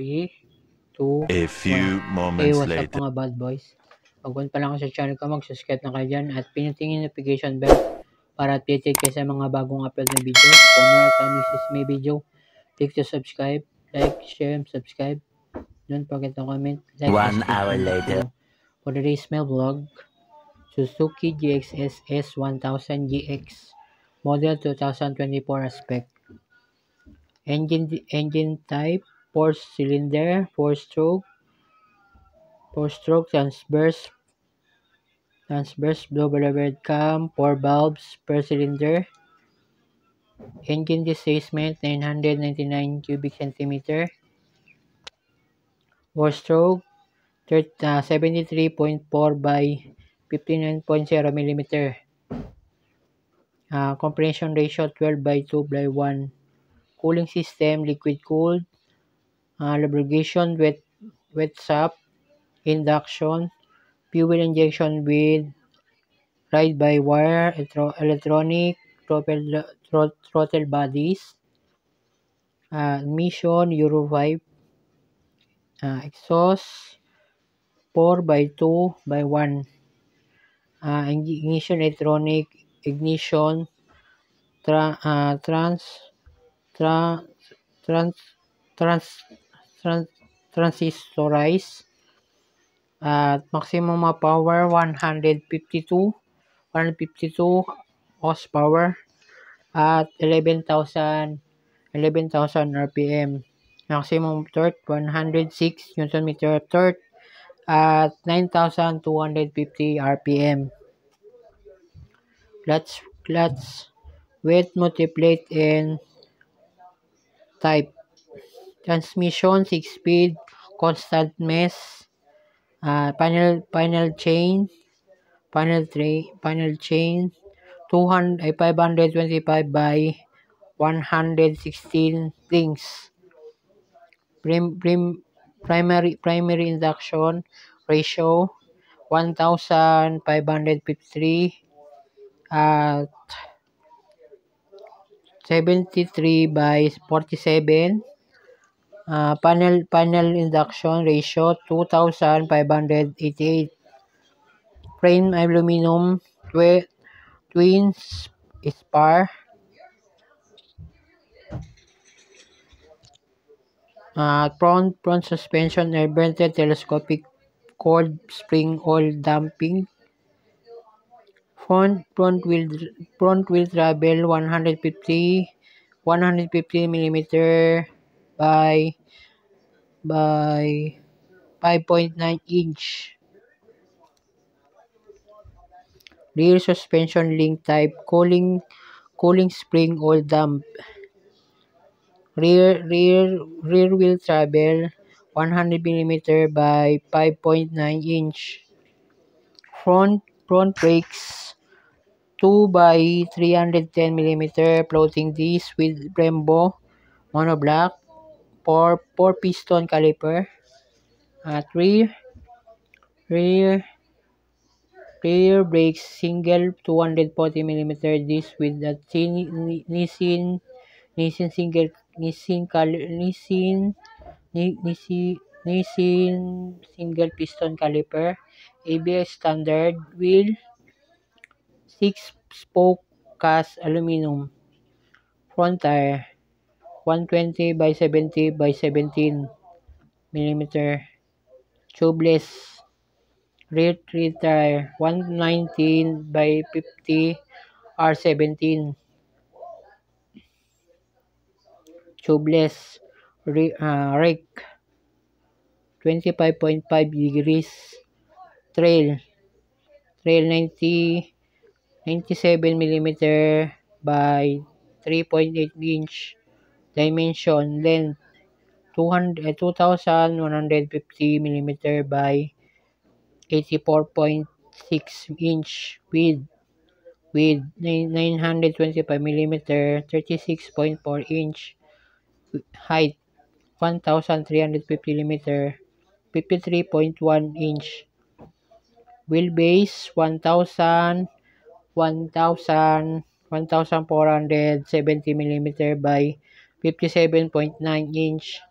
3, 2, A 1. few Hey, moments what's up later. mga bad boys? Pag pa lang ako sa channel ko, mag-subscribe na kayo dyan at pinutin yung notification bell para updated kayo sa mga bagong upload na video. For more time, this is my video. Click to subscribe, like, share, and subscribe. Don't forget to comment, like, 1 hour later. For today's mail vlog, Suzuki GXS S1000 GX model 2024 aspect. Engine type 4-cylinder, 4-stroke transverse double overhead cam, 4 valves per cylinder. Engine displacement 999 cubic centimeter. 4-stroke 73.4 by 59.0 millimeter. Compression ratio 12/2/1. Cooling system liquid cooled. Lubrication wet shaft. Induction. Fuel injection with ride-by-wire electronic throttle bodies. Emission Euro 5. Exhaust 4/2/1. Ignition electronic ignition transistorized. Maximum power 152 horsepower at 11,000 RPM. Maximum torque 106 Nm torque at 9,250 RPM. Clutch weight multiplate and type. Transmission 6-speed constant mesh. Panel chain 525 by 116 rings. Primary induction ratio 1,553 at 73/47. Panel induction ratio 2,588. Frame aluminum twin spar. Front suspension air vented telescopic cold spring oil damping. Front wheel travel 150 mm by 5.9 inch. Rear suspension link type cooling spring oil dump. Rear wheel travel 100 mm by 5.9 inch. Front brakes 2/310 mm floating disc with Brembo monoblock. 4 piston caliper. At rear brakes single 240 mm disc with a Nissin single piston caliper. ABS standard wheel. 6-spoke cast aluminum. Front tire 120/70/17 mm. Tubeless. Rear tire 119/50 R17. Tubeless. Rake 25.5 degrees. Trail 97 mm by 3.8 inch. Dimension length 2,150 mm by 84.6 inch. Width 925 mm 36.4 inch. Height 1,350 mm 53.1 inch. Wheelbase 1,470 mm by 57.9 inch.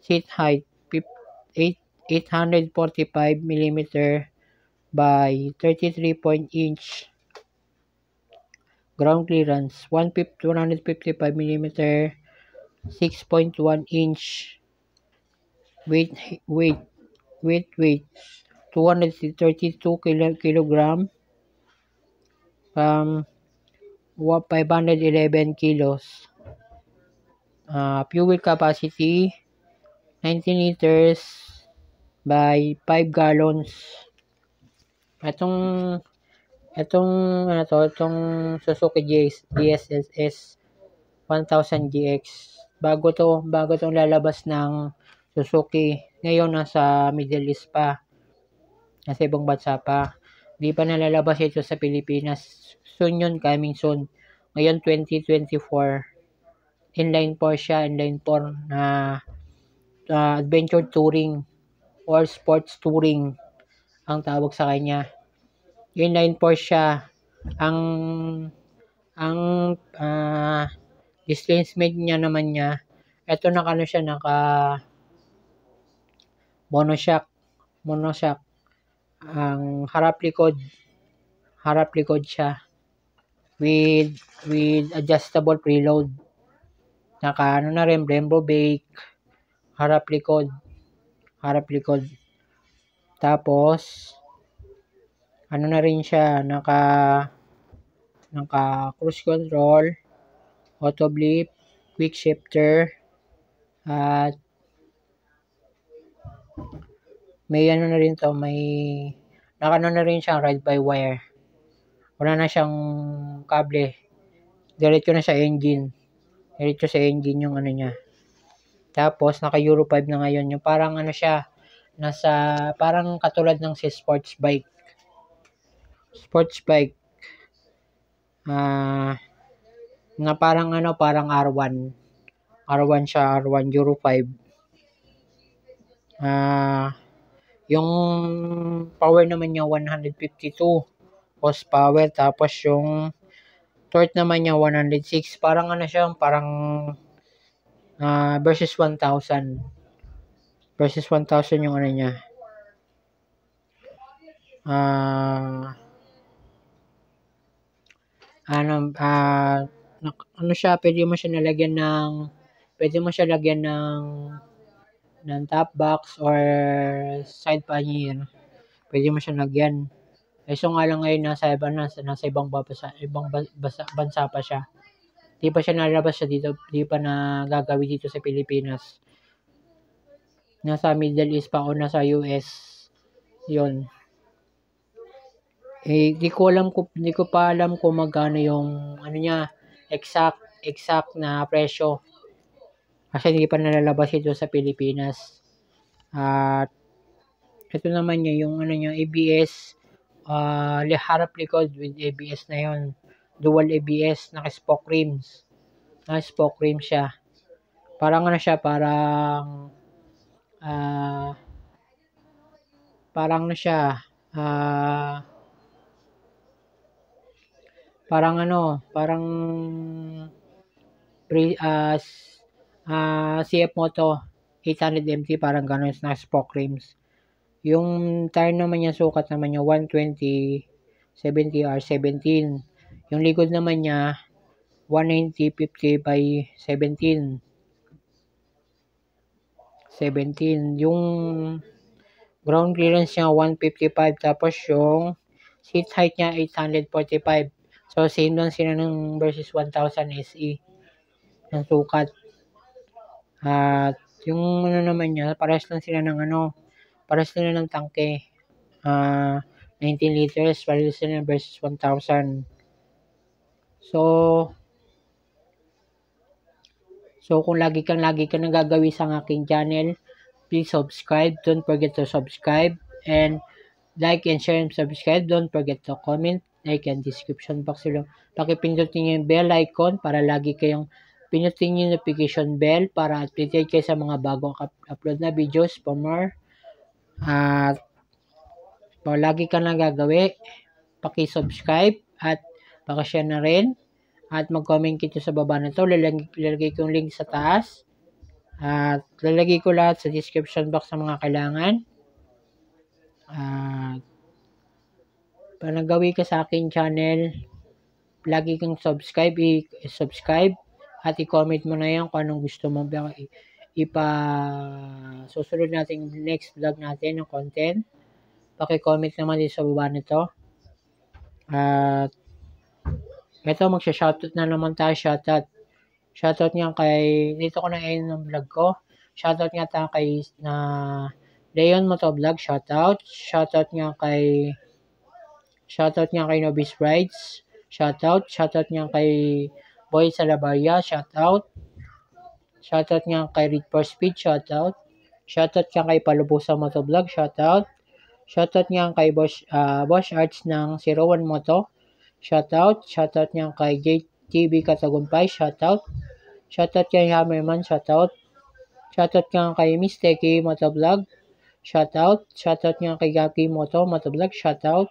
Seat height 845 mm by 33-inch ground clearance, 155 mm 6.1 inch weight, 232 kilogram, 511 kilos. Fuel capacity 19 liters by 5 gallons. Itong Suzuki GSS 1000 GX. Bago tong lalabas ng Suzuki. Ngayon nasa Middle East pa. Nasa ibang bansa pa. Di pa nalalabas ito sa Pilipinas. Soon yun, coming soon. Ngayon 2024. Inline 4 siya, inline 4 na adventure touring or sports touring ang tawag sa kanya. Inline 4 siya. Ang displacement niya naman ito naka monoshock. Ang harap likod siya with adjustable preload. Naka na rin Brembo brake, harap likod. Tapos na rin siya, naka cruise control, auto blip, quick shifter, at may na rin to, naka na rin siya ride by wire. Wala na siyang kable. Diretso sa engine yung niya. Tapos naka Euro 5 na ngayon. Yung parang siya, parang katulad ng sports bike. Na parang R1 siya, R1 Euro 5. Yung power naman niya 152 horsepower, tapos yung torque naman niya 106. Parang parang versus 1000 yung niya. Siya, pwede mo siya lagyan ng top box or side pannier. Pwede mo siya lagyan. So nga lang ngayon nasa ibang bansa pa siya. Di pa siya nalabas dito, di pa nagagawin dito sa Pilipinas. Nasa Middle East pa o nasa US. Yun. Di ko pa alam kung magkano yung niya, exact na presyo. Kasi hindi pa nalalabas ito sa Pilipinas. At ito naman niya, yung ABS, harap likod with ABS na yun. Dual ABS, naka-spoke rims. Naka-spoke rim siya. Parang siya, parang CF Moto 800MT, parang gano'n na spoke rims. Yung tire naman niya, sukat naman niya 120 70R17. Yung likod naman niya 190/50 by 17. Yung ground clearance niya 155, tapos yung seat height niya 845. So same lang sila ng versus 1000 SE ng sukat. At yung naman niya, parehas lang sila ng tangke. 19 liters, parehas sila versus 1000. So kung lagi kang nagagawi sa aking channel, please subscribe. Don't forget to subscribe and like and share and subscribe. Don't forget to comment, like, and description box below. Pakipindutin niyo yung bell icon para lagi kayong pinutin yung notification bell para updated kayo sa mga bagong upload na videos for more. At lagi kang nagagawi, paki-subscribe at paki-share na rin. At mag-comment kito sa baba na to. Lalagay ko yung link sa taas. At lalagay ko lahat sa description box sa mga kailangan. At panagawi ka sa aking channel, lagi kang i-subscribe at i-comment mo na yan kung anong gusto mo susunod natin next vlog natin ng content. Paki-comment naman din sa baba nito. At ito, magsha-shoutout na naman tayo. Shoutout nga kay, dito ko na ng vlog ko. Shoutout nga tayo kay Leon Motovlog, shoutout. Shoutout nga kay Nobis Brides, shoutout. Shoutout nga kay Boy Salabaria, shoutout. Shoutout nga kay Read for Speed, shoutout. Shoutout nga kay Palubusa Motovlog, shoutout. Shoutout nga kay Bosch Arts ng 01 Moto, shoutout. Shoutout nga kay JTV Katagumpay, shoutout. Shoutout kay Hammerman, shoutout. Shoutout nga kay Miss Teki Motovlog, shoutout. Shoutout nga kay Gaki Motovlog, shoutout.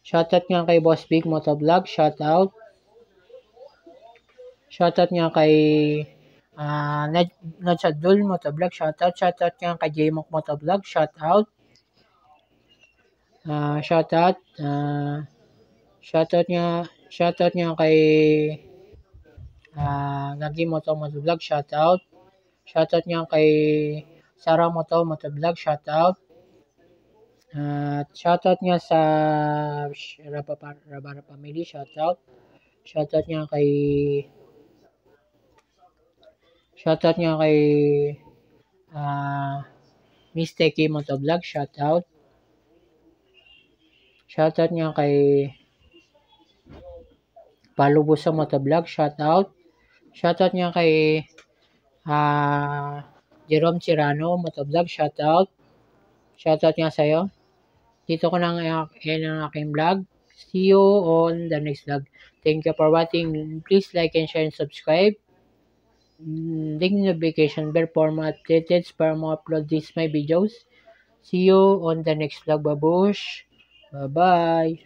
Shoutout nga kay Boss Big Motovlog, shoutout. Shoutout nga kay Nadsadul Motovlog, shoutout. Shoutout nga kay Jmok Motovlog, shoutout. Shoutout nga kay Gagi Motovlog, shoutout. Shoutout nga kay Sarah Motovlog, shoutout. Shoutout nga sa Rabara Family, shoutout. Shoutout nga kay Miss Teki Motovlog, shoutout. Shoutout nga kay Palubusa Motovlog, shoutout. Shoutout nga kay Jerome Cirano Motovlog, shoutout. Shoutout nga sa'yo. Dito ko na ang aking vlog. See you on the next vlog. Thank you for watching. Please like and share and subscribe. Ding notification bell for more updates para ma-upload these my videos. See you on the next vlog, babush. Bye-bye.